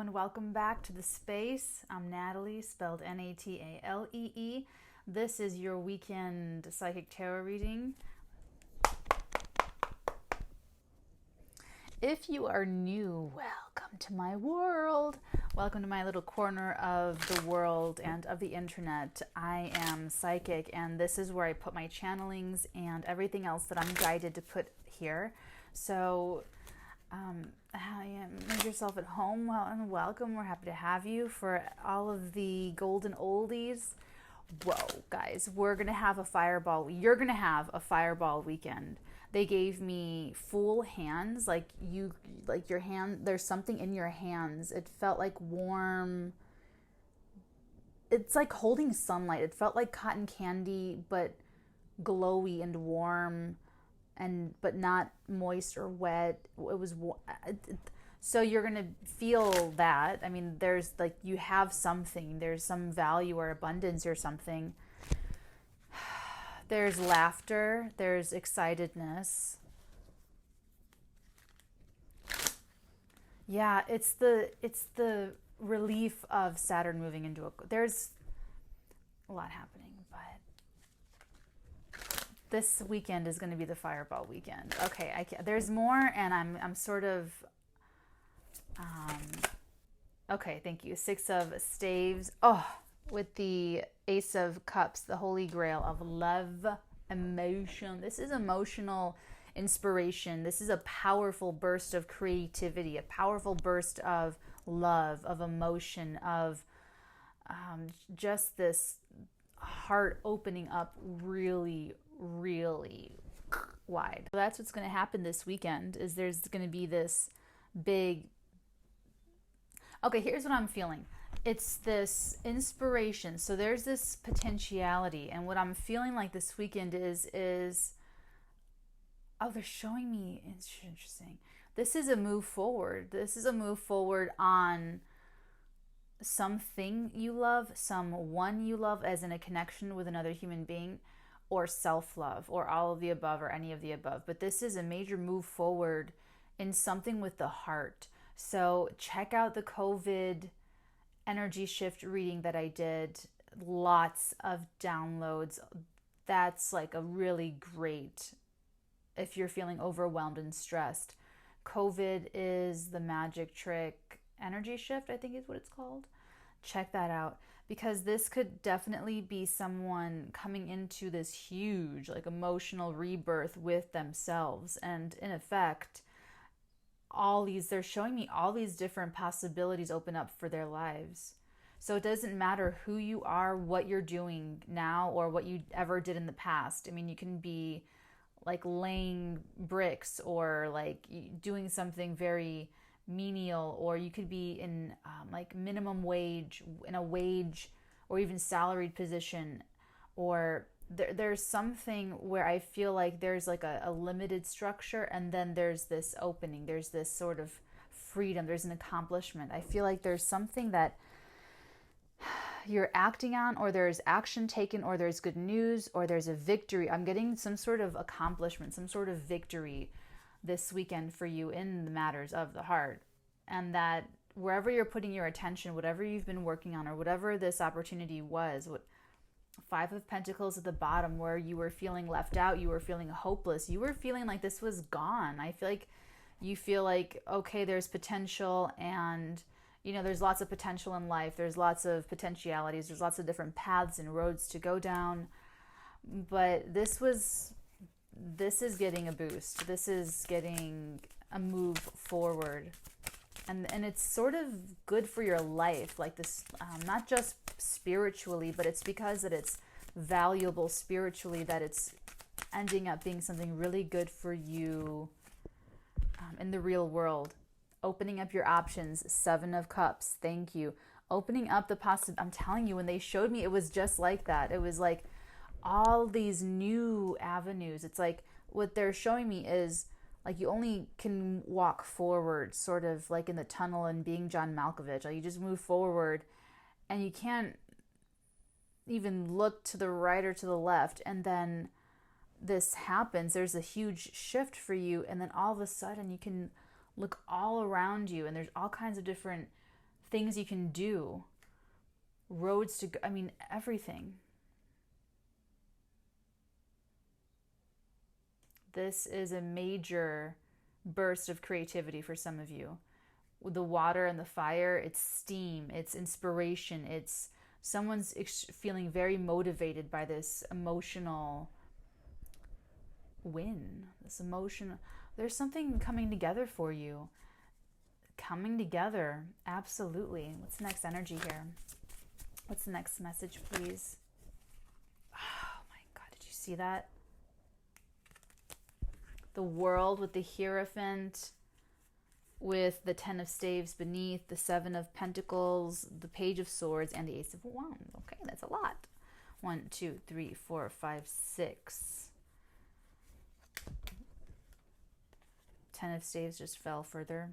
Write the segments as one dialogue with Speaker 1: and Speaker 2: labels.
Speaker 1: and welcome back to the space. I'm Natalie, spelled Natalee. This is your weekend psychic tarot reading. If you are new, welcome to my world. Welcome to my little corner of the world and of the internet. I am psychic, and this is where I put my channelings and everything else that I'm guided to put here. So make yourself at home and welcome. We're happy to have you for all of the golden oldies. Whoa, guys, we're going to have a fireball. You're going to have a fireball weekend. They gave me full hands, like your hand, there's something in your hands. It felt like warm. It's like holding sunlight. It felt like cotton candy, but glowy and warm. But not moist or wet. It was so you're gonna feel that. I mean, there's like you have something. There's some value or abundance or something. There's laughter. There's excitedness. Yeah, it's the relief of Saturn moving into a. There's a lot happening, but. This weekend is going to be the fireball weekend. Okay, there's more, and I'm sort of, okay, thank you. 6 of Staves. Oh, with the Ace of Cups, the Holy Grail of love, emotion. This is emotional inspiration. This is a powerful burst of creativity, a powerful burst of love, of emotion, of just this heart opening up really wide. So that's what's going to happen this weekend is there's going to be this big. Okay, here's what I'm feeling. It's this inspiration. So there's this potentiality, and what I'm feeling like this weekend is oh, they're showing me. It's interesting. This is a move forward. This is a move forward on something you love, someone you love, as in a connection with another human being, or self-love, or all of the above, or any of the above. But this is a major move forward in something with the heart. So check out the COVID energy shift reading that I did. Lots of downloads. That's like a really great if you're feeling overwhelmed and stressed. COVID is the magic trick energy shift, I think is what it's called. Check that out, because this could definitely be someone coming into this huge like emotional rebirth with themselves, and in effect they're showing me all these different possibilities open up for their lives. So it doesn't matter who you are, what you're doing now, or what you ever did in the past. I mean, you can be like laying bricks, or like doing something very menial, or you could be in like minimum wage, in a wage or even salaried position, or there's something where I feel like there's like a limited structure, and then there's this opening, there's this sort of freedom, there's an accomplishment. I feel like there's something that you're acting on, or there's action taken, or there's good news, or there's a victory. I'm getting some sort of accomplishment, some sort of victory this weekend for you in the matters of the heart. And that wherever you're putting your attention, whatever you've been working on, or whatever this opportunity was, 5 of Pentacles at the bottom, where you were feeling left out, you were feeling hopeless, you were feeling like this was gone. I feel like you feel like, okay, there's potential, and there's lots of potential in life, there's lots of potentialities, there's lots of different paths and roads to go down, but this is getting a boost. This is getting a move forward. And it's sort of good for your life, like this, not just spiritually, but it's because that it's valuable spiritually, that it's ending up being something really good for you in the real world. Opening up your options, 7 of Cups, thank you. Opening up the I'm telling you, when they showed me, it was just like that. It was like all these new avenues. It's like what they're showing me is like you only can walk forward, sort of like in the tunnel and being John Malkovich. Like you just move forward, and you can't even look to the right or to the left. And then this happens. There's a huge shift for you, and then all of a sudden you can look all around you, and there's all kinds of different things you can do, roads to go, I mean, everything. This is a major burst of creativity for some of you. The water and the fire, it's steam, it's inspiration, it's someone's feeling very motivated by this emotional win, this emotion. There's something coming together for you. Coming together, absolutely. What's the next energy here? What's the next message, please? Oh my God, did you see that? The World with the Hierophant, with the 10 of Staves beneath, the 7 of Pentacles, the Page of Swords, and the Ace of Wands. Okay, that's a lot. 1, 2, 3, 4, 5, 6. 10 of Staves just fell further.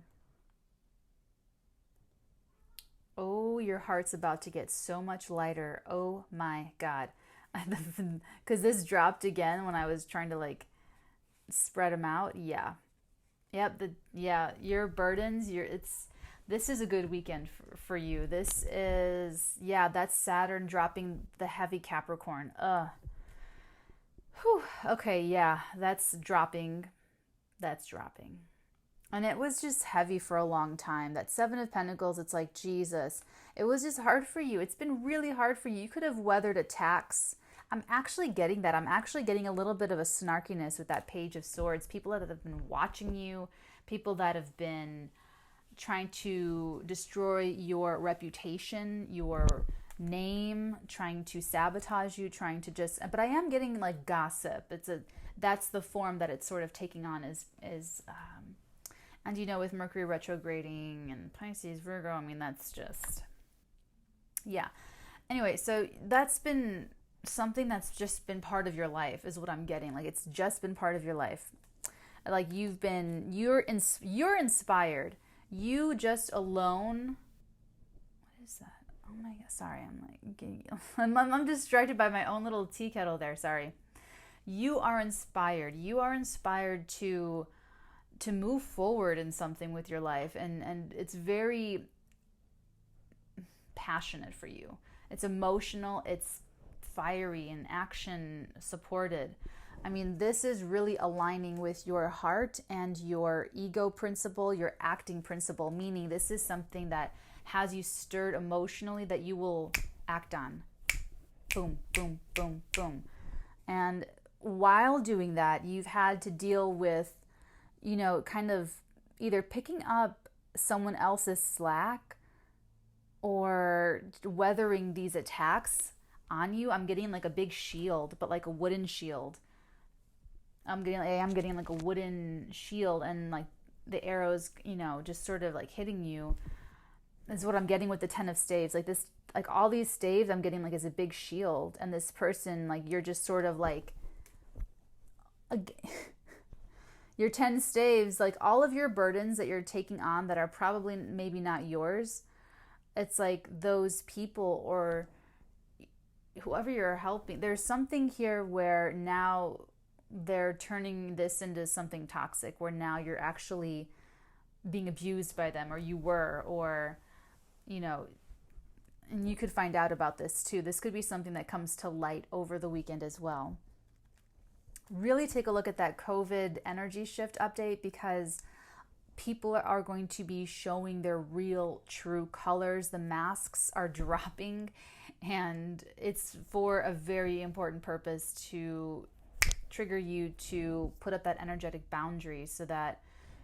Speaker 1: Oh, your heart's about to get so much lighter. Oh my God. Because this dropped again when I was trying to like spread them out. Yeah. Yep. Your burdens, this is a good weekend for you. This is, that's Saturn dropping the heavy Capricorn. Whew. Okay, yeah, that's dropping. And it was just heavy for a long time. That 7 of Pentacles, it's like, Jesus. It was just hard for you. It's been really hard for you. You could have weathered attacks. I'm actually getting that. I'm actually getting a little bit of a snarkiness with that Page of Swords. People that have been watching you, people that have been trying to destroy your reputation, your name, trying to sabotage you, trying to just, but I am getting like gossip. That's the form that it's sort of taking on and with Mercury retrograding and Pisces, Virgo, I mean, that's just, yeah. Anyway, so that's been something that's just been part of your life is what I'm getting. Like, it's just been part of your life. Like, you're inspired. You just alone, what is that? Oh my God, sorry, I'm distracted by my own little tea kettle there, sorry. You are inspired. You are inspired to move forward in something with your life, and it's very passionate for you. It's emotional, it's fiery and action supported. I mean, this is really aligning with your heart and your ego principle, your acting principle, meaning this is something that has you stirred emotionally that you will act on. Boom, boom, boom, boom. And while doing that, you've had to deal with, kind of either picking up someone else's slack or weathering these attacks on you. I'm getting like a big shield, but like a wooden shield. I'm getting like a wooden shield, and like the arrows, just sort of like hitting you. Is what I'm getting with the 10 of Staves. Like this, like all these staves I'm getting like as a big shield, and this person, like, you're just sort of like your 10 staves, like all of your burdens that you're taking on that are probably maybe not yours. It's like those people or whoever you're helping, there's something here where now they're turning this into something toxic, where now you're actually being abused by them, or you were, or, and you could find out about this too. This could be something that comes to light over the weekend as well. Really take a look at that COVID energy shift update, because people are going to be showing their real, true colors. The masks are dropping, and it's for a very important purpose to trigger you to put up that energetic boundary so that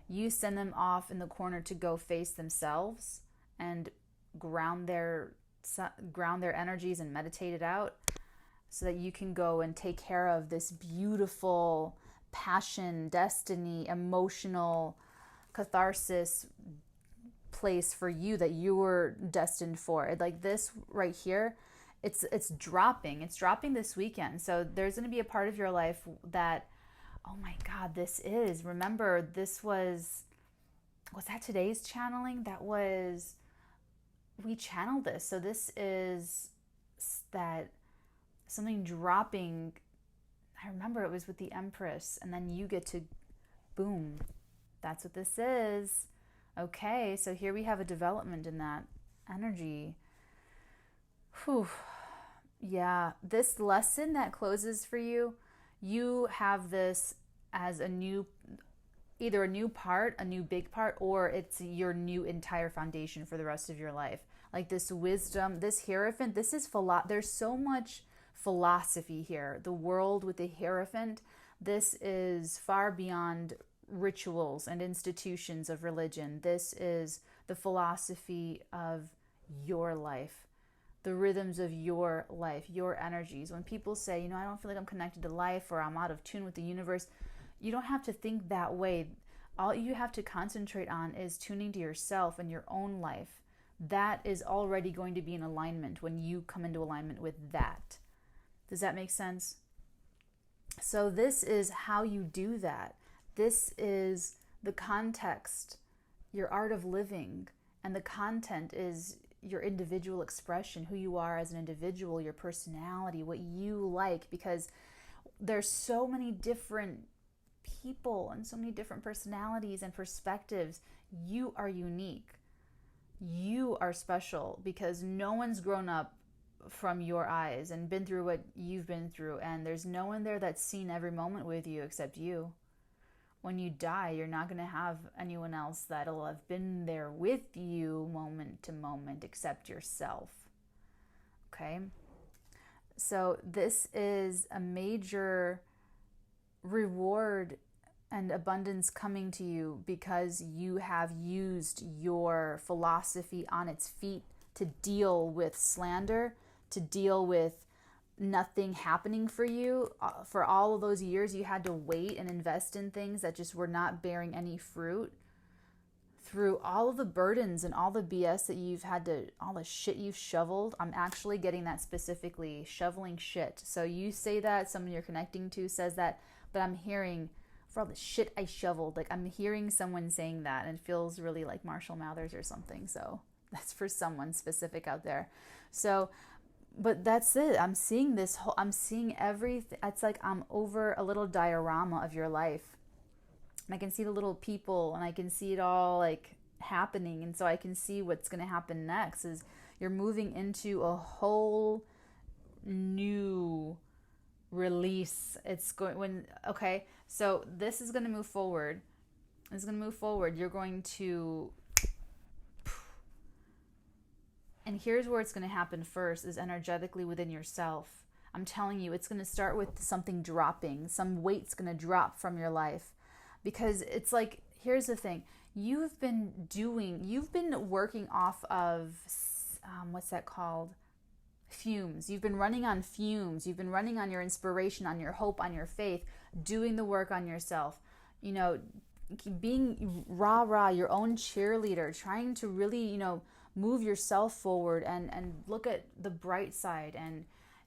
Speaker 1: you send them off in the corner to go face themselves and ground their energies and meditate it out, so that you can go and take care of this beautiful passion, destiny, emotional catharsis place for you that you were destined for. Like this right here, it's dropping. It's dropping this weekend. So there's going to be a part of your life that, oh my God, remember, this was that today's channeling? We channeled this. So this is that something dropping. I remember it was with the Empress, and then you get to, boom. That's what this is. Okay, so here we have a development in that. energy. Whew. Yeah, this lesson that closes for you, you have this as a new, either a new part, a new big part, or it's your new entire foundation for the rest of your life. Like this wisdom, this Hierophant, this is there's so much philosophy here. The world with the Hierophant, this is far beyond rituals and institutions of religion. This is the philosophy of your life, the rhythms of your life, your energies. When people say, I don't feel like I'm connected to life, or I'm out of tune with the universe, you don't have to think that way. All you have to concentrate on is tuning to yourself and your own life. That is already going to be in alignment when you come into alignment with that. Does that make sense? So this is how you do that. This is the context, your art of living, and the content is your individual expression, who you are as an individual, your personality, what you like, because there's so many different people and so many different personalities and perspectives. You are unique. You are special because no one's grown up from your eyes and been through what you've been through, and there's no one there that's seen every moment with you except you. When you die, you're not going to have anyone else that'll have been there with you moment to moment except yourself. Okay? So this is a major reward and abundance coming to you because you have used your philosophy on its feet to deal with slander, to deal with nothing happening for you. For all of those years, you had to wait and invest in things that just were not bearing any fruit. Through all of the burdens and all the BS that you've had to, all the shit you've shoveled, I'm actually getting that specifically, shoveling shit. So you say that, someone you're connecting to says that, but I'm hearing, for all the shit I shoveled, like I'm hearing someone saying that, and it feels really like Marshall Mathers or something. So that's for someone specific out there. So, but that's it. I'm seeing I'm seeing everything. It's like I'm over a little diorama of your life. And I can see the little people, and I can see it all like happening. And so I can see what's going to happen next is you're moving into a whole new release. Okay, so this is going to move forward. It's going to move forward. You're going to, and here's where it's going to happen first is energetically within yourself. I'm telling you, it's going to start with something dropping. Some weight's going to drop from your life. Because it's like, here's the thing. You've been working off of, what's that called? Fumes. You've been running on fumes. You've been running on your inspiration, on your hope, on your faith, doing the work on yourself. Being rah-rah, your own cheerleader, trying to really, move yourself forward and look at the bright side. And,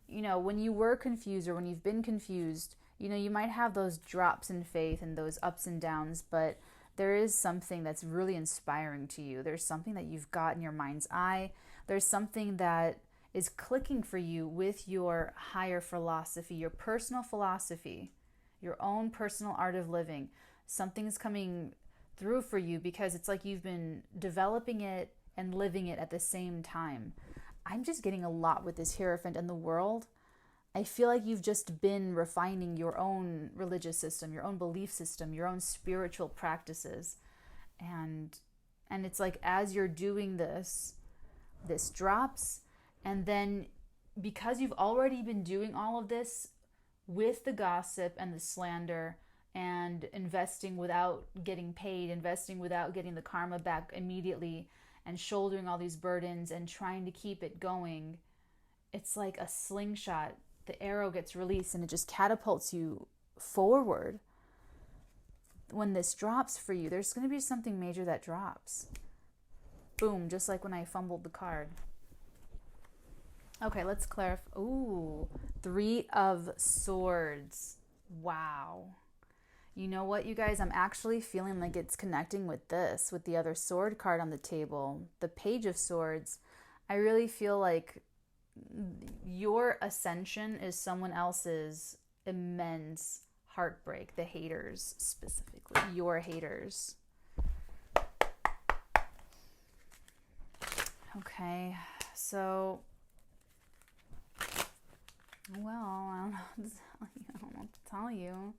Speaker 1: when you were confused or when you've been confused, you might have those drops in faith and those ups and downs, but there is something that's really inspiring to you. There's something that you've got in your mind's eye. There's something that is clicking for you with your higher philosophy, your personal philosophy, your own personal art of living. Something's coming through for you because it's like you've been developing it and living it at the same time. I'm just getting a lot with this Hierophant and the world. I feel like you've just been refining your own religious system, your own belief system, your own spiritual practices. And it's like as you're doing this drops. And then because you've already been doing all of this with the gossip and the slander and investing without getting paid, investing without getting the karma back immediately, and shouldering all these burdens and trying to keep it going, it's like a slingshot. The arrow gets released and it just catapults you forward. When this drops for you, there's going to be something major that drops. Boom, just like when I fumbled the card. Okay, let's clarify. Ooh, 3 of Swords. Wow. You know what, you guys? I'm actually feeling like it's connecting with the other sword card on the table. The Page of Swords. I really feel like your ascension is someone else's immense heartbreak. The haters, specifically. Your haters. Okay, so, well, I don't know what to tell you. I don't know what to tell you.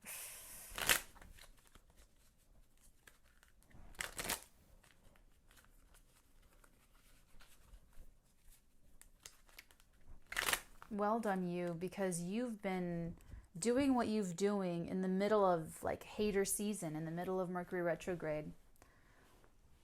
Speaker 1: Well done, you, because you've been doing what you've doing in the middle of like hater season, in the middle of Mercury retrograde.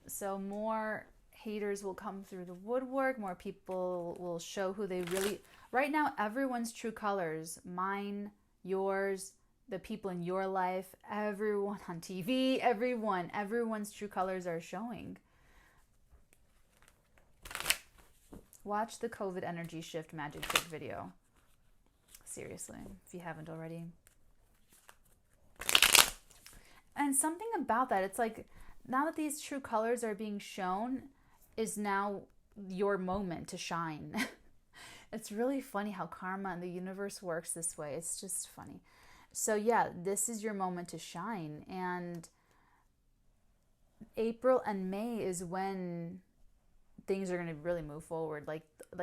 Speaker 1: So more haters will come through the woodwork, more people will show who they really, right now everyone's true colors, mine, yours, the people in your life, everyone on TV, everyone's true colors are showing. Watch the COVID energy shift magic trick video. Seriously, if you haven't already. And something about that, it's like, now that these true colors are being shown, is now your moment to shine. It's really funny how karma and the universe works this way. It's just funny. So yeah, this is your moment to shine. And April and May is when things are going to really move forward. Like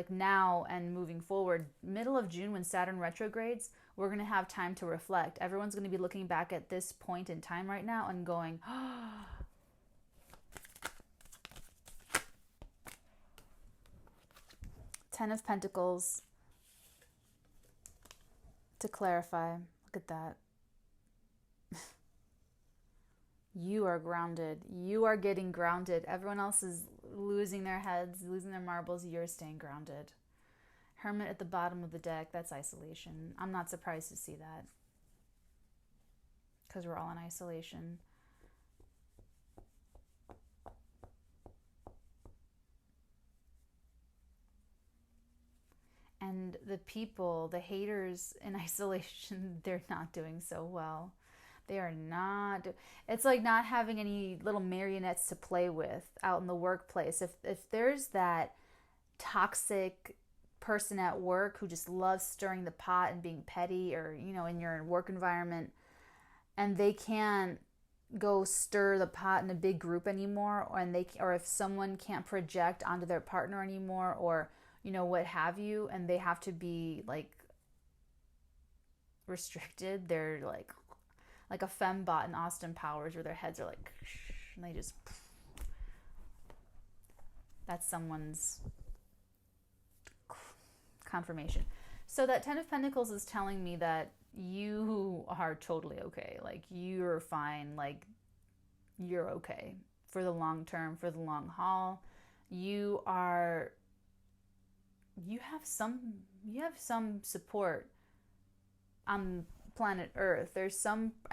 Speaker 1: now and moving forward, middle of June when Saturn retrogrades, we're going to have time to reflect. Everyone's going to be looking back at this point in time right now and going, oh, Ten of Pentacles. To clarify, look at that. You are grounded. You are getting grounded. Everyone else is losing their heads, losing their marbles. You're staying grounded. Hermit at the bottom of the deck, that's isolation. I'm not surprised to see that, because we're all in isolation. And the people, the haters in isolation, they're not doing so well. They are not. It's like not having any little marionettes to play with out in the workplace. If there's that toxic person at work who just loves stirring the pot and being petty, or in your work environment, and they can't go stir the pot in a big group anymore, or if someone can't project onto their partner anymore, or what have you, and they have to be like restricted, they're like a fembot in Austin Powers, where their heads are like, and they just, that's someone's confirmation. So that Ten of Pentacles is telling me that you are totally okay. Like, you're fine. Like, you're okay for the long term, for the long haul. You have some support on planet Earth. I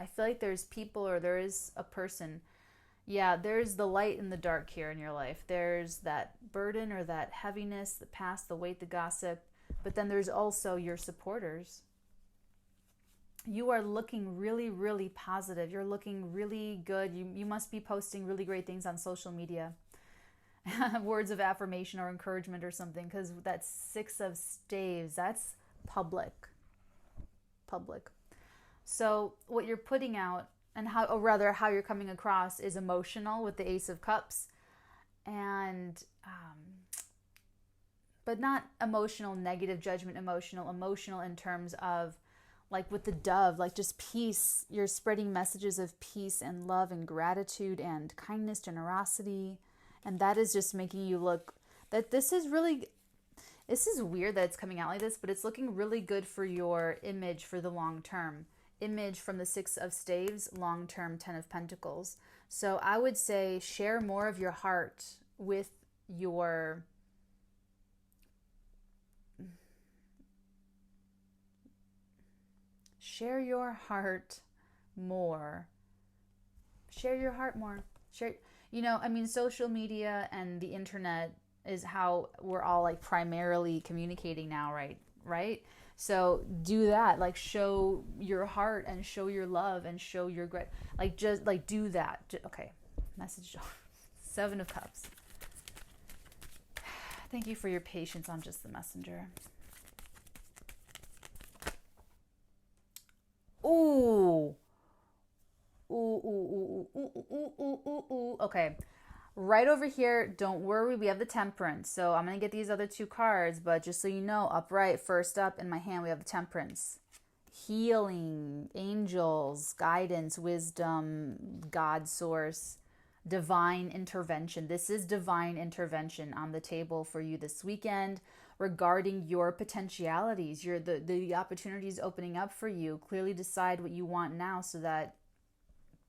Speaker 1: feel like there's people, or there is a person. Yeah, there's the light and the dark here in your life. There's that burden or that heaviness, the past, the weight, the gossip. But then there's also your supporters. You are looking really, really positive. You're looking really good. You must be posting really great things on social media. Words of affirmation or encouragement or something, because that Six of Staves, that's public. So what you're putting out, and how you're coming across, is emotional with the Ace of Cups, and but not emotional negative judgment, emotional in terms of, like with the dove, like just peace. You're spreading messages of peace and love and gratitude and kindness, generosity, and that is just making you look, that this is weird that it's coming out like this, but it's looking really good for your image for the long term. Image from the Six of Staves, long term Ten of Pentacles. So I would say share more of your heart with your share your heart more. Social media and the internet is how we're all like primarily communicating now, right? So do that, like show your heart and show your love and show your just like do that. Okay, message. Seven of Cups. Thank you for your patience on just the messenger. Ooh. Okay. Right over here, don't worry, we have the Temperance. So I'm going to get these other two cards, but just so you know, upright, first up in my hand, we have the Temperance. Healing, angels, guidance, wisdom, God source, divine intervention. This is divine intervention on the table for you this weekend regarding your potentialities, the opportunities opening up for you. Clearly decide what you want now so that,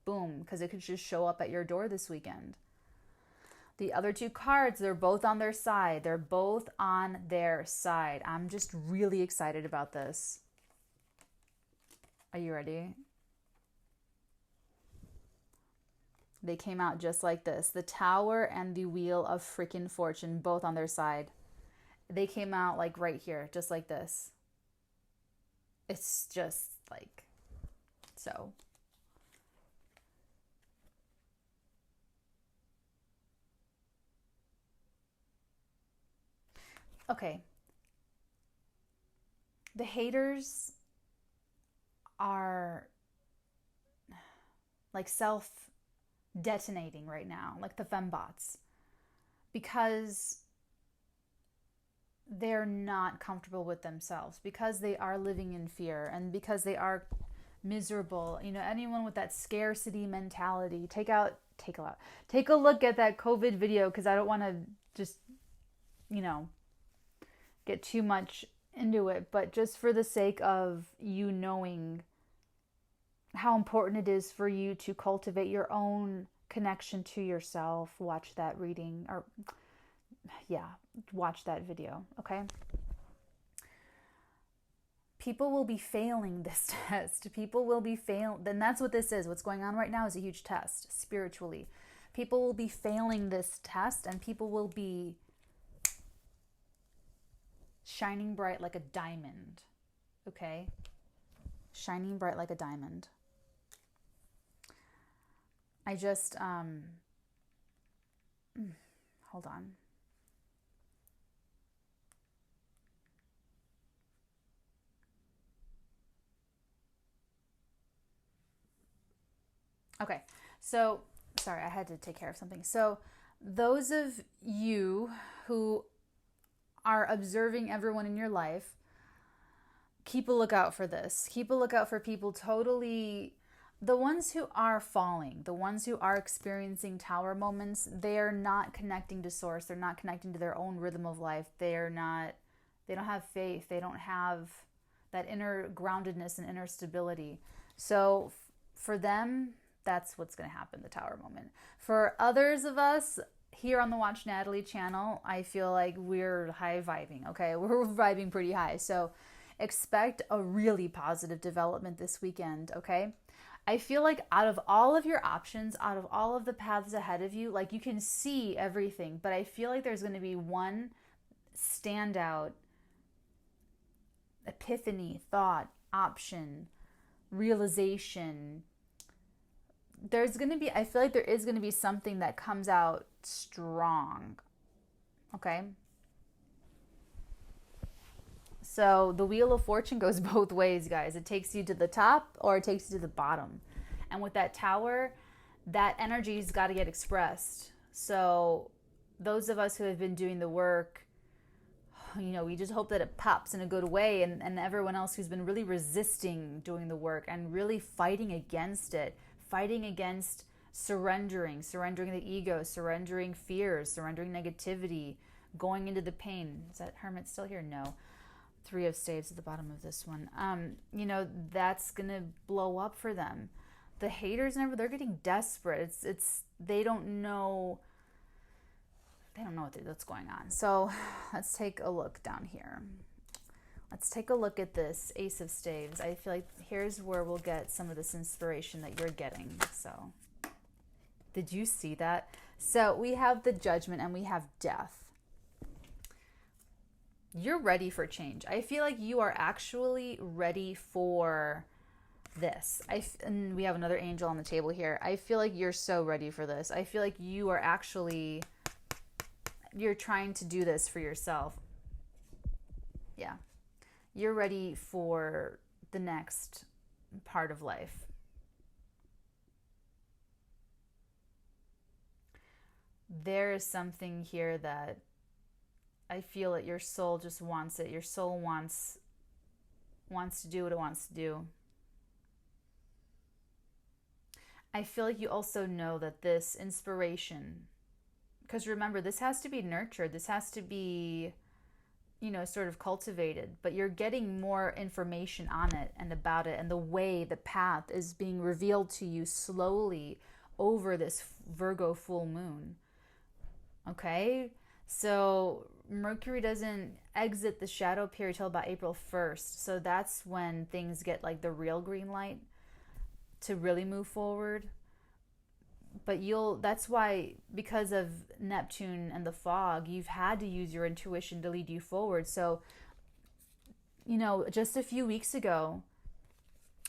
Speaker 1: boom, because it could just show up at your door this weekend. The other two cards, they're both on their side. They're both on their side. I'm just really excited about this. Are you ready? They came out just like this. The Tower and the Wheel of freaking Fortune, both on their side. They came out like right here, just like this. It's just like so. Okay. The haters are like self-detonating right now, like the fembots, because they're not comfortable with themselves, because they are living in fear, and because they are miserable. You know, anyone with that scarcity mentality, take a look at that COVID video, because I don't want to just, get too much into it, but just for the sake of you knowing how important it is for you to cultivate your own connection to yourself, watch that reading, or watch that video, okay? People will be failing this test. People will be failing. Then that's what this is. What's going on right now is a huge test spiritually. People will be failing this test, and people will be shining bright like a diamond, okay? Shining bright like a diamond. I just, hold on. Okay, so, sorry, I had to take care of something. So, those of you who are observing everyone in your life, keep a lookout for this. Keep a lookout for people totally, the ones who are falling, the ones who are experiencing tower moments, they're not connecting to source. They're not connecting to their own rhythm of life. They don't have faith. They don't have that inner groundedness and inner stability. So for them, that's what's going to happen, the tower moment. For others of us, here on the Watch Natalie channel, I feel like we're high vibing, okay? We're vibing pretty high. So expect a really positive development this weekend, okay? I feel like out of all of your options, out of all of the paths ahead of you, like you can see everything, but I feel like there's going to be one standout epiphany, thought, option, realization. I feel like there is going to be something that comes out strong, okay? So the Wheel of Fortune goes both ways, guys. It takes you to the top or it takes you to the bottom. And with that Tower, that energy's got to get expressed. So those of us who have been doing the work, we just hope that it pops in a good way, and everyone else who's been really resisting doing the work and really fighting against it, fighting against surrendering the ego, surrendering fears, surrendering negativity, going into the pain. Is that Hermit still here? No. 3 of Staves at the bottom of this one. That's going to blow up for them. The haters, they're getting desperate. They don't know what's going on. So let's take a look down here. Let's take a look at this Ace of Staves. I feel like here's where we'll get some of this inspiration that you're getting. So, did you see that? So we have the Judgment and we have Death. You're ready for change. I feel like you are actually ready for this. And we have another angel on the table here. I feel like you're so ready for this. I feel like you're trying to do this for yourself. Yeah. You're ready for the next part of life. there is something here that I feel that your soul just wants it. Your soul wants to do what it wants to do. I feel like you also know that this inspiration, because remember, this has to be nurtured. This has to be, sort of cultivated, but you're getting more information on it and about it, and the way, the path is being revealed to you slowly over this Virgo full moon. Okay? So Mercury doesn't exit the shadow period till about April 1st. So that's when things get like the real green light to really move forward. But that's why, because of Neptune and the fog, you've had to use your intuition to lead you forward. So, just a few weeks ago,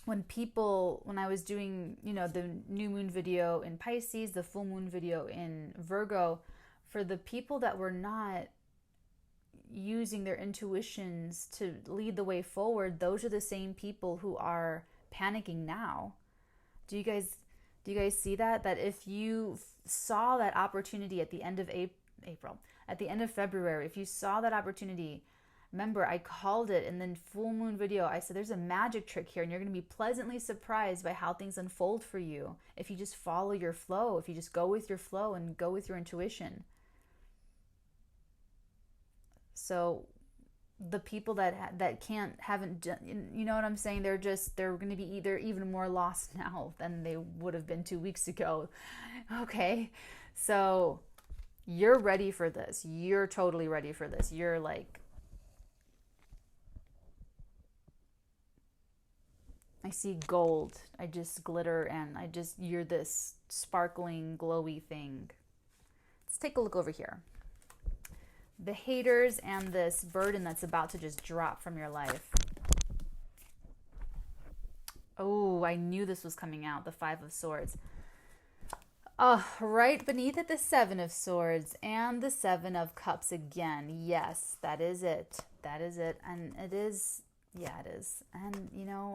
Speaker 1: when I was doing, the new moon video in Pisces, the full moon video in Virgo, for the people that were not using their intuitions to lead the way forward, those are the same people who are panicking now. Do you guys see that? That if you saw that opportunity at the end of April, at the end of February, if you saw that opportunity, remember I called it in the full moon video. I said there's a magic trick here, and you're going to be pleasantly surprised by how things unfold for you if you just follow your flow, if you just go with your flow and go with your intuition. So the people that haven't done, you know what I'm saying? They're going to be either even more lost now than they would have been 2 weeks ago. Okay. So you're ready for this. You're totally ready for this. You're like, I see gold. I just glitter, and you're this sparkling, glowy thing. Let's take a look over here. The haters and this burden that's about to just drop from your life. Oh, I knew this was coming out, the 5 of Swords. Right beneath it, the 7 of Swords and the 7 of Cups again. Yes, that is it. That is it. And it is, yeah, it is. And,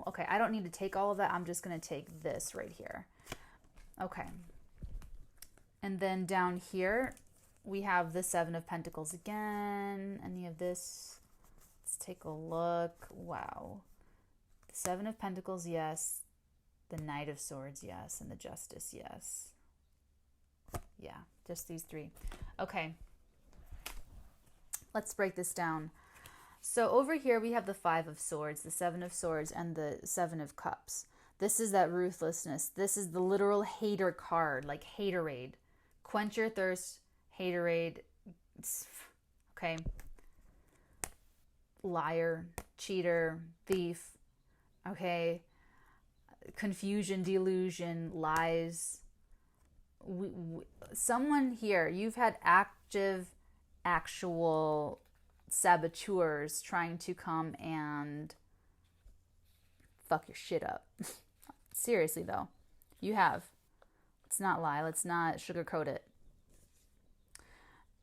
Speaker 1: okay, I don't need to take all of that. I'm just going to take this right here. Okay. And then down here, we have the 7 of Pentacles again. Any of this? Let's take a look. Wow. The 7 of Pentacles, yes. The Knight of Swords, yes. And the Justice, yes. Yeah, just these 3. Okay. Let's break this down. So over here we have the 5 of Swords, the 7 of Swords, and the 7 of Cups. This is that ruthlessness. This is the literal hater card, like haterade. Quench your thirst. Haterade, okay, liar, cheater, thief, okay, confusion, delusion, lies. Someone here, you've had actual saboteurs trying to come and fuck your shit up. Seriously though, you have. Let's not lie. Let's not sugarcoat it.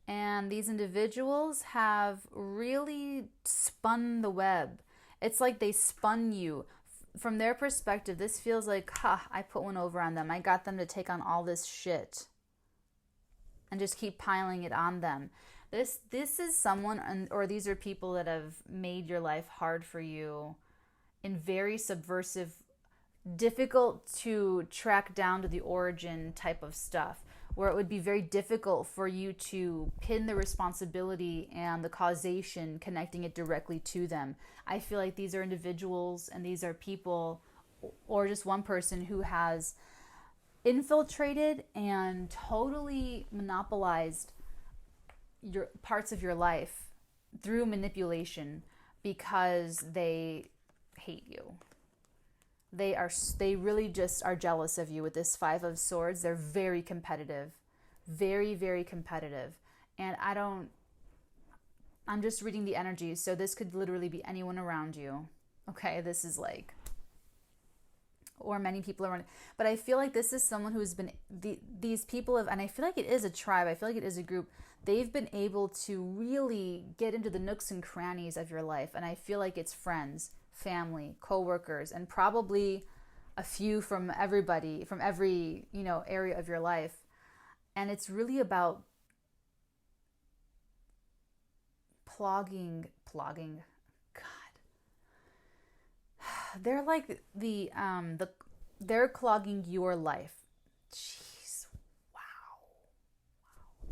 Speaker 1: And these individuals have really spun the web. It's like they spun you. From their perspective, this feels like, I put one over on them. I got them to take on all this shit and just keep piling it on them. This is someone, or these are people that have made your life hard for you in very subversive, difficult to track down to the origin type of stuff, where it would be very difficult for you to pin the responsibility and the causation, connecting it directly to them. I feel like these are individuals and these are people, or just one person who has infiltrated and totally monopolized your parts of your life through manipulation because they hate you. They really just are jealous of you with this 5 of Swords. They're very competitive, very, very competitive. And I'm just reading the energy. So this could literally be anyone around you. Okay. This is like, or many people around. But I feel like this is someone who's been, these people have, and I feel like it is a tribe. I feel like it is a group. They've been able to really get into the nooks and crannies of your life. And I feel like it's friends, family, co-workers, and probably a few from everybody, from every, area of your life. And it's really about clogging. God. They're like they're clogging your life. Jeez. Wow.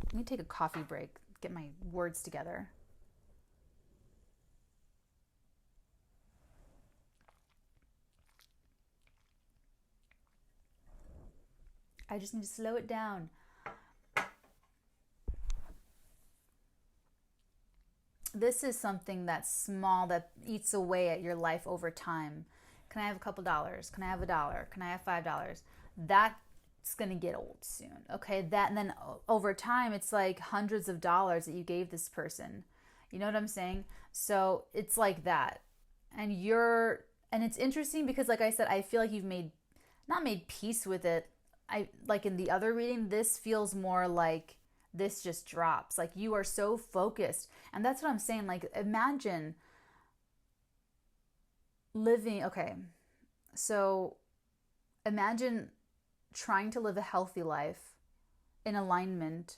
Speaker 1: Let me take a coffee break, get my words together. I just need to slow it down. This is something that's small that eats away at your life over time. Can I have a couple dollars? Can I have $1? Can I have $5? That's going to get old soon. Okay, that, and then over time it's like hundreds of dollars that you gave this person. You know what I'm saying? So it's like that. And it's interesting because, like I said, I feel like you've not made peace with it. I like in the other reading, this feels more like this just drops. Like you are so focused. And that's what I'm saying. Like imagine so imagine trying to live a healthy life in alignment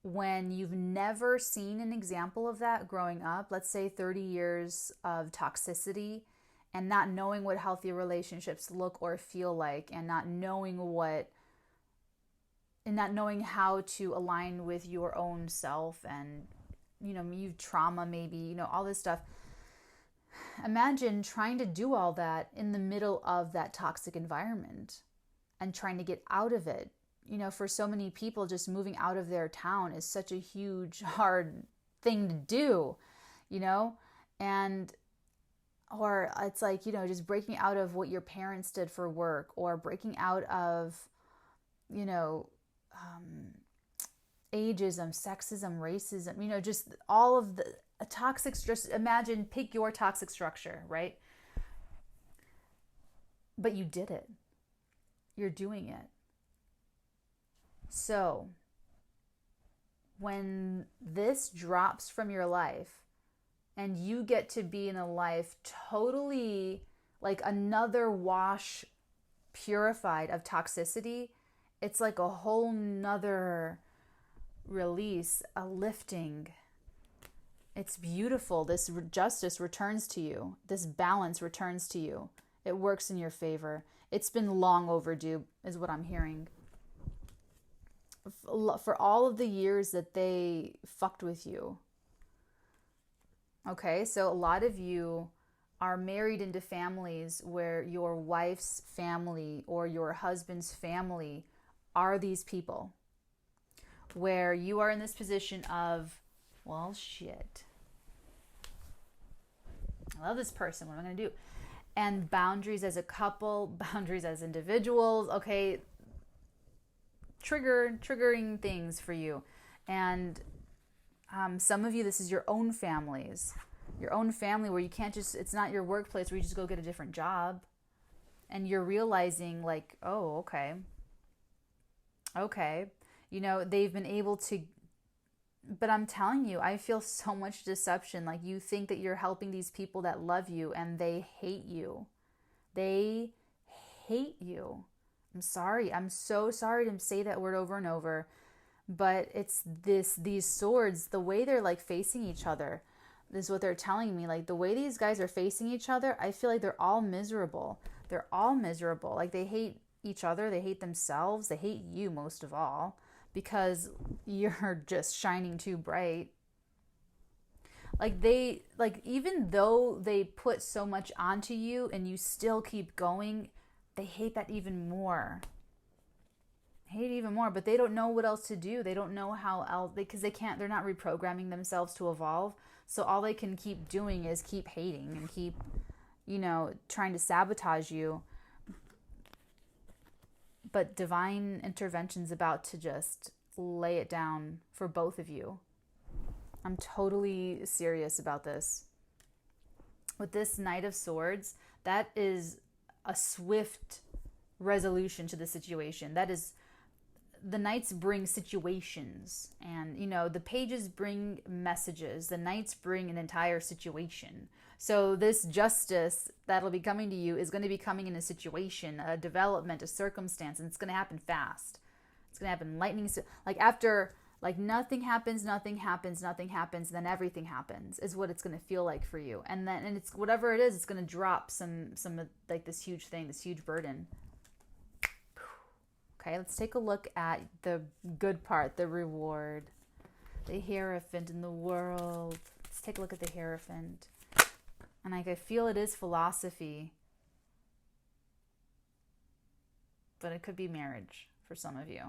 Speaker 1: when you've never seen an example of that growing up. Let's say 30 years of toxicity and not knowing what healthy relationships look or feel like, and not knowing how to align with your own self, and you've trauma, maybe, all this stuff. Imagine trying to do all that in the middle of that toxic environment and trying to get out of it. For so many people, just moving out of their town is such a huge, hard thing to do, or it's like, just breaking out of what your parents did for work, or breaking out of, ageism, sexism, racism, just all of the toxic stress. Imagine, pick your toxic structure, right? But you did it. You're doing it. So when this drops from your life and you get to be in a life totally like another wash, purified of toxicity, it's like a whole nother release, a lifting. It's beautiful. This justice returns to you. This balance returns to you. It works in your favor. It's been long overdue, is what I'm hearing. For all of the years that they fucked with you. Okay, so a lot of you are married into families where your wife's family or your husband's family are these people. Where you are in this position of, well, shit. I love this person. What am I going to do? And boundaries as a couple, boundaries as individuals. Okay, triggering things for you. And some of you, this is your own families. Your own family where you can't just, it's not your workplace where you just go get a different job. And you're realizing like, oh, okay. They've been able to, but I'm telling you, I feel so much deception. Like you think that you're helping these people that love you and they hate you. They hate you. I'm sorry. I'm so sorry to say that word over and over, but it's these swords, the way they're like facing each other. This is what they're telling me. Like the way these guys are facing each other, I feel like they're all miserable. They're all miserable. Like they hate each other. They hate themselves. They hate you most of all because you're just shining too bright. Like even though they put so much onto you and you still keep going, they hate that even more. Hate even more, but they don't know what else to do. They don't know how else, because they're not reprogramming themselves to evolve. So all they can keep doing is keep hating and keep, trying to sabotage you. But divine intervention's about to just lay it down for both of you. I'm totally serious about this. With this Knight of Swords, that is a swift resolution to the situation. That is, the Knights bring situations, and the pages bring messages. The Knights bring an entire situation. So this justice that'll be coming to you is going to be coming in a situation, a development, a circumstance, and it's going to happen fast. It's going to happen lightning. Like after Like nothing happens, nothing happens, nothing happens, then everything happens is what it's going to feel like for you. And it's whatever it is, it's going to drop some like this huge thing, this huge burden. Okay, let's take a look at the good part, the reward. The Hierophant in the world. Let's take a look at the Hierophant. And I feel it is philosophy. But it could be marriage for some of you.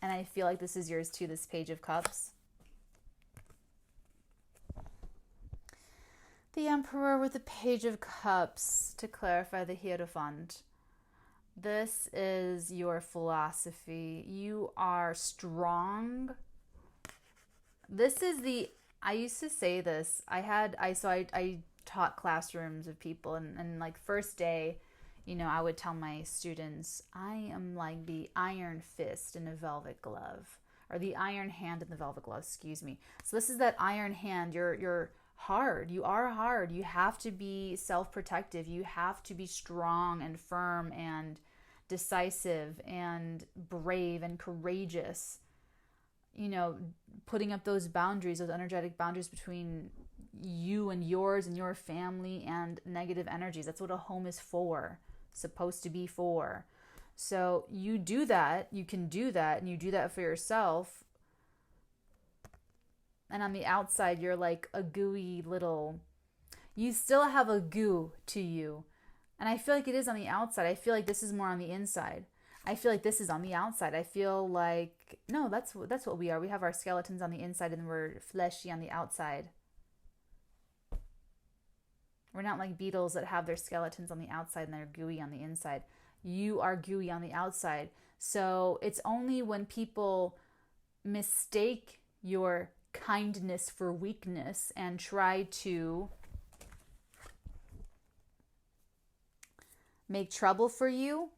Speaker 1: And I feel like this is yours too, this Page of Cups. The Emperor with the Page of Cups, to clarify the Hierophant. This is your philosophy. You are strong. This is I used to say this. I taught classrooms of people, and like first day, I would tell my students, I am like the iron fist in a velvet glove, or the iron hand in the velvet glove, excuse me. So this is that iron hand. You're hard. You are hard. You have to be self-protective. You have to be strong and firm and decisive and brave and courageous. Putting up those boundaries, those energetic boundaries between you and yours and your family and negative energies. That's what a home is for. Supposed to be for. So you do that, you can do that, and you do that for yourself. And on the outside, you're like a gooey little, you still have a goo to you. And I feel like it is on the outside. I feel like this is more on the inside. I feel like this is on the outside. I feel like, no, that's what we are. We have our skeletons on the inside and we're fleshy on the outside. We're not like beetles that have their skeletons on the outside and they're gooey on the inside. You are gooey on the outside. So it's only when people mistake your kindness for weakness and try to make trouble for you,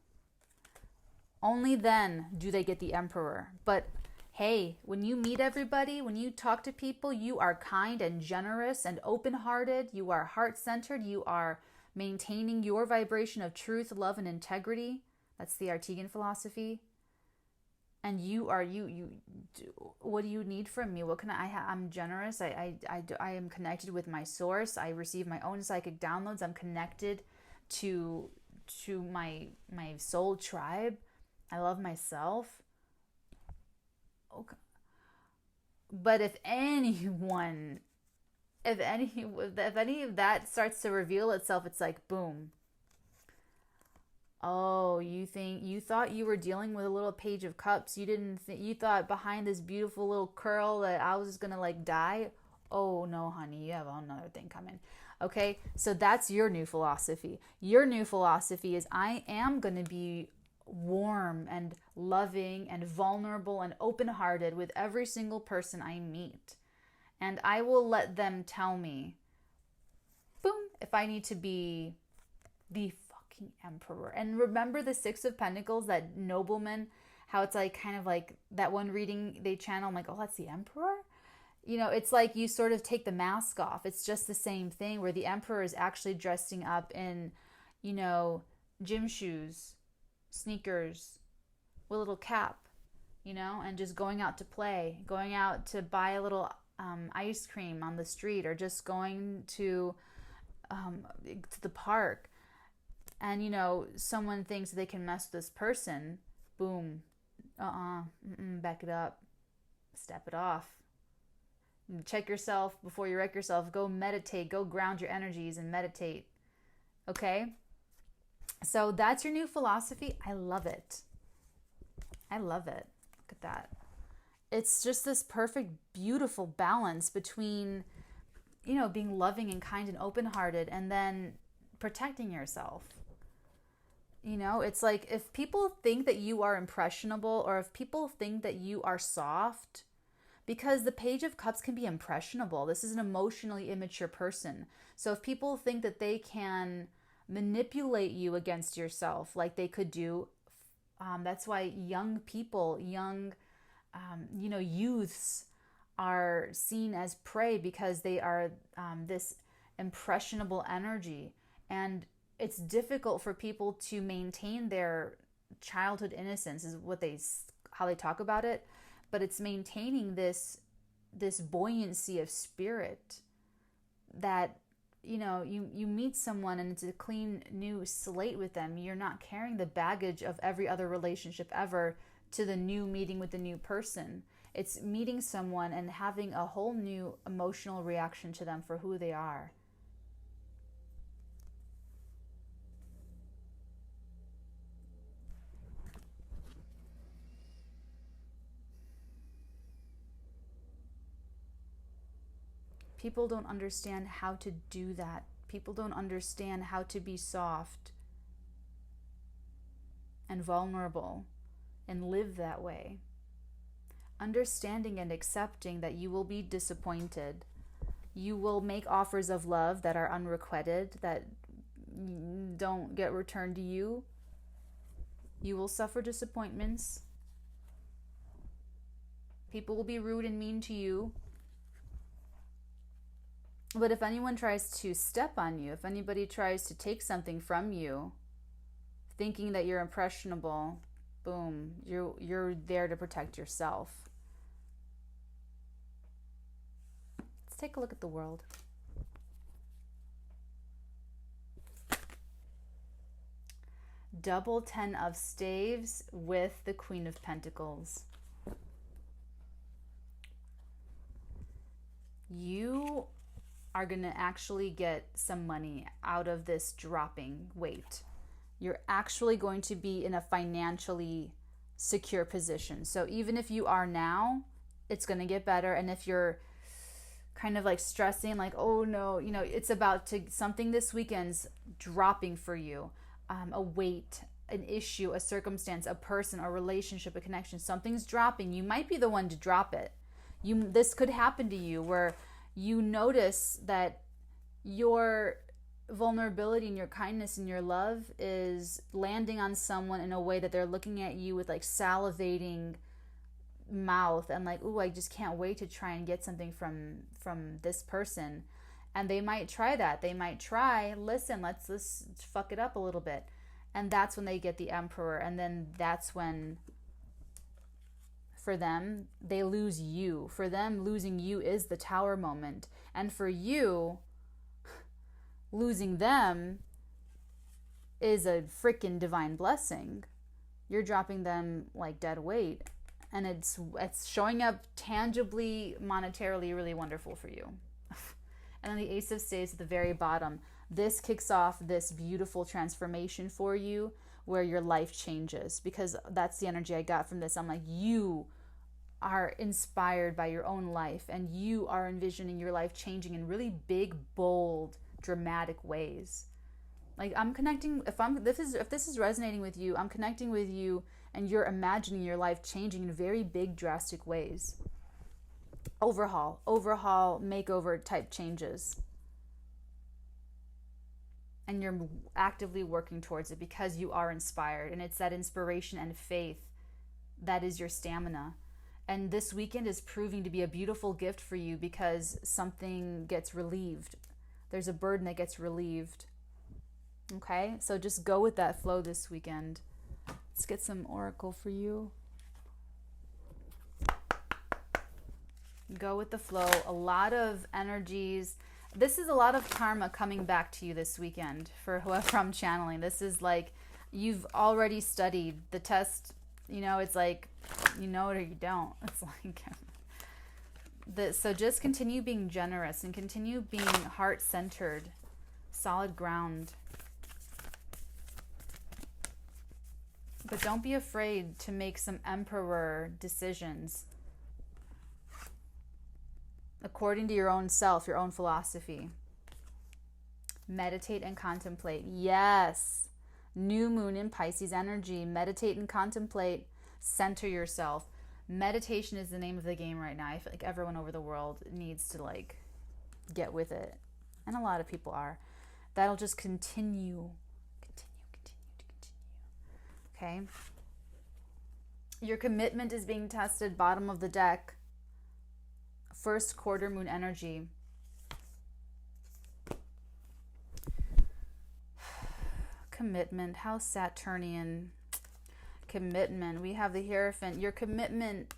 Speaker 1: only then do they get the Emperor. But hey, when you meet everybody, when you talk to people, you are kind and generous and open-hearted. You are heart-centered. You are maintaining your vibration of truth, love, and integrity. That's the Artegan philosophy. And what do you need from me? What can I'm generous. I am connected with my source. I receive my own psychic downloads. I'm connected to my soul tribe. I love myself. Okay. But if any of that starts to reveal itself, it's like boom. Oh, you thought you were dealing with a little Page of Cups. You thought behind this beautiful little curl that I was just gonna like die. Oh no, honey, you have another thing coming. Okay, so that's your new philosophy. Your new philosophy is I am gonna be warm and loving and vulnerable and open-hearted with every single person I meet. And I will let them tell me, boom, if I need to be the fucking Emperor. And remember the Six of Pentacles, that nobleman, how it's like kind of like that one reading they channel. I'm like, oh, that's the Emperor? It's like you sort of take the mask off. It's just the same thing where the Emperor is actually dressing up in, gym shoes, sneakers, with a little cap, and just going out to play, going out to buy a little ice cream on the street, or just going to the park. And, someone thinks they can mess with this person. Boom. Back it up. Step it off. Check yourself before you wreck yourself. Go meditate. Go ground your energies and meditate. Okay? So that's your new philosophy. I love it. I love it. Look at that. It's just this perfect, beautiful balance between, being loving and kind and open-hearted, and then protecting yourself. It's like if people think that you are impressionable, or if people think that you are soft, because the Page of Cups can be impressionable. This is an emotionally immature person. So if people think that they can manipulate you against yourself like they could do, that's why young youths are seen as prey, because they are this impressionable energy. And it's difficult for people to maintain their childhood innocence, is what they how they talk about it, but it's maintaining this buoyancy of spirit that, you know, you meet someone and it's a clean new slate with them. You're not carrying the baggage of every other relationship ever to the new meeting with the new person. It's meeting someone and having a whole new emotional reaction to them for who they are. People don't understand how to do that. People don't understand how to be soft and vulnerable and live that way. Understanding and accepting that you will be disappointed. You will make offers of love that are unrequited, that don't get returned to you. You will suffer disappointments. People will be rude and mean to you. But if anyone tries to step on you, if anybody tries to take something from you, thinking that you're impressionable, boom, you're there to protect yourself. Let's take a look at the world. Double 10 of staves with the Queen of Pentacles. You are going to actually get some money out of this dropping weight. You're actually going to be in a financially secure position. So even if you are now, it's going to get better. And if you're kind of like stressing, like, oh no, you know, it's about to, something this weekend's dropping for you. A weight, an issue, a circumstance, a person, a relationship, a connection, something's dropping. You might be the one to drop it. This could happen to you where you notice that your vulnerability and your kindness and your love is landing on someone in a way that they're looking at you with like salivating mouth and like, ooh, I just can't wait to try and get something from this person. And they might try that. They might try, listen, let's fuck it up a little bit. And that's when they get the Emperor. And then that's when, for them, they lose you. For them, losing you is the Tower moment. And for you, losing them is a freaking divine blessing. You're dropping them like dead weight. And it's showing up tangibly, monetarily, really wonderful for you. And then the Ace of Staves at the very bottom. This kicks off this beautiful transformation for you where your life changes, because that's the energy I got from this. I'm like, you are inspired by your own life and you are envisioning your life changing in really big, bold, dramatic ways. Like I'm connecting, if this is resonating with you, I'm connecting with you and you're imagining your life changing in very big, drastic ways. Overhaul, makeover type changes. And you're actively working towards it because you are inspired. And it's that inspiration and faith that is your stamina. And this weekend is proving to be a beautiful gift for you because something gets relieved. There's a burden that gets relieved. Okay? So just go with that flow this weekend. Let's get some oracle for you. Go with the flow. A lot of energies. This is a lot of karma coming back to you this weekend for whoever I'm channeling. This is like you've already studied the test. You know, it's like you know it or you don't. It's like so just continue being generous and continue being heart-centered, solid ground. But don't be afraid to make some emperor decisions according to your own self, your own philosophy. Meditate and contemplate. Yes. New moon in Pisces energy. Meditate and contemplate. Center yourself. Meditation is the name of the game right now. I feel like everyone over the world needs to like get with it. And a lot of people are. That'll just continue. Okay. Your commitment is being tested. Bottom of the deck. First quarter moon energy. Commitment. How Saturnian. commitment. We have the Hierophant. Your commitment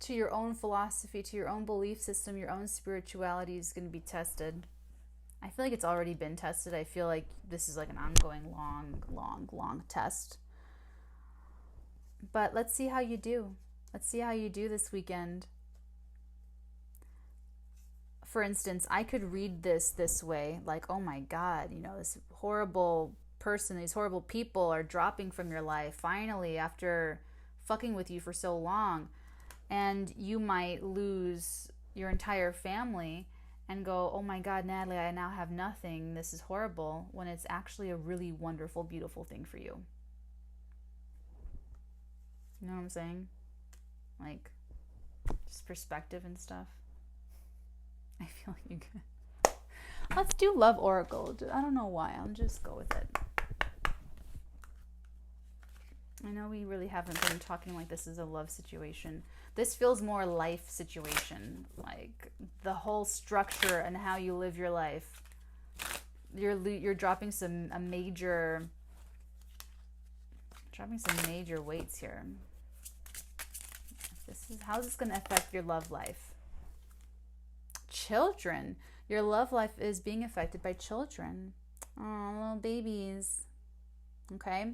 Speaker 1: to your own philosophy, to your own belief system, your own spirituality is going to be tested. I feel like it's already been tested. I feel like this is like an ongoing long test. But let's see how you do. Let's see how you do this weekend. For instance, I could read this way, like, oh my God, this horrible person, these horrible people are dropping from your life finally after fucking with you for so long. And you might lose your entire family and go, oh my God, Natalie, I now have nothing. This is horrible, when it's actually a really wonderful, beautiful thing for you. You know what I'm saying? Like, just perspective and stuff. I feel like you could. Let's do Love Oracle. I don't know why. I'll just go with it. I know we really haven't been talking like this is a love situation. This feels more life situation. Like the whole structure and how you live your life. You're dropping some major weights here. How is this going to affect your love life? Children. Your love life is being affected by children. Oh, little babies. Okay.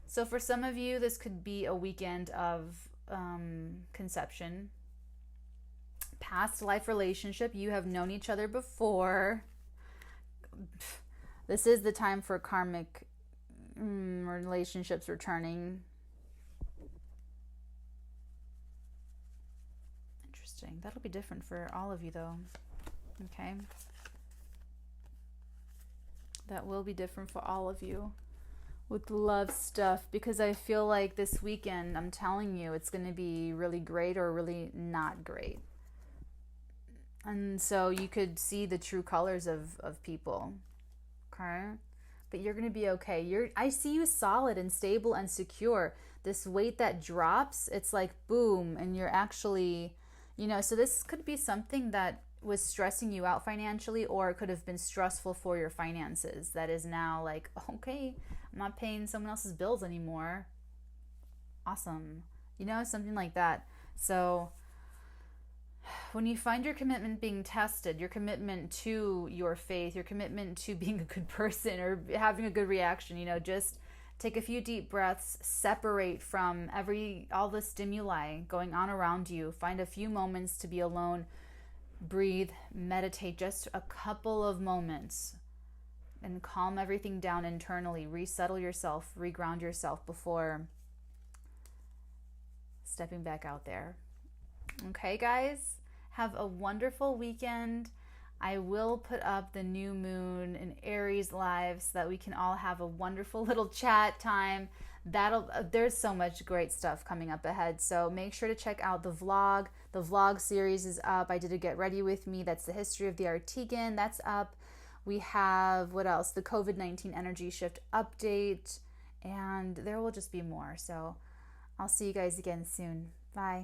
Speaker 1: So for some of you, this could be a weekend of conception. Past life relationship. You have known each other before. This is the time for karmic relationships returning. Interesting. That'll be different for all of you, though. Okay. That will be different for all of you with love stuff, because I feel like this weekend, I'm telling you, it's going to be really great or really not great. And so you could see the true colors of people. Okay? But you're going to be okay. I see you solid and stable and secure. This weight that drops, it's like boom, and you're actually, so this could be something that was stressing you out financially, or it could have been stressful for your finances. That is now like, okay, I'm not paying someone else's bills anymore. Awesome. Something like that. So when you find your commitment being tested, your commitment to your faith, your commitment to being a good person or having a good reaction, just take a few deep breaths, separate from all the stimuli going on around you. Find a few moments to be alone. Breathe, meditate just a couple of moments and calm everything down internally. Resettle yourself, reground yourself before stepping back out there. Okay, guys, have a wonderful weekend. I will put up the new moon in Aries live so that we can all have a wonderful little chat time. There's so much great stuff coming up ahead. So make sure to check out the vlog. The vlog series is up. I did a Get Ready With Me. That's the history of the Artigan. That's up. We have, what else? The COVID-19 energy shift update. And there will just be more. So I'll see you guys again soon. Bye.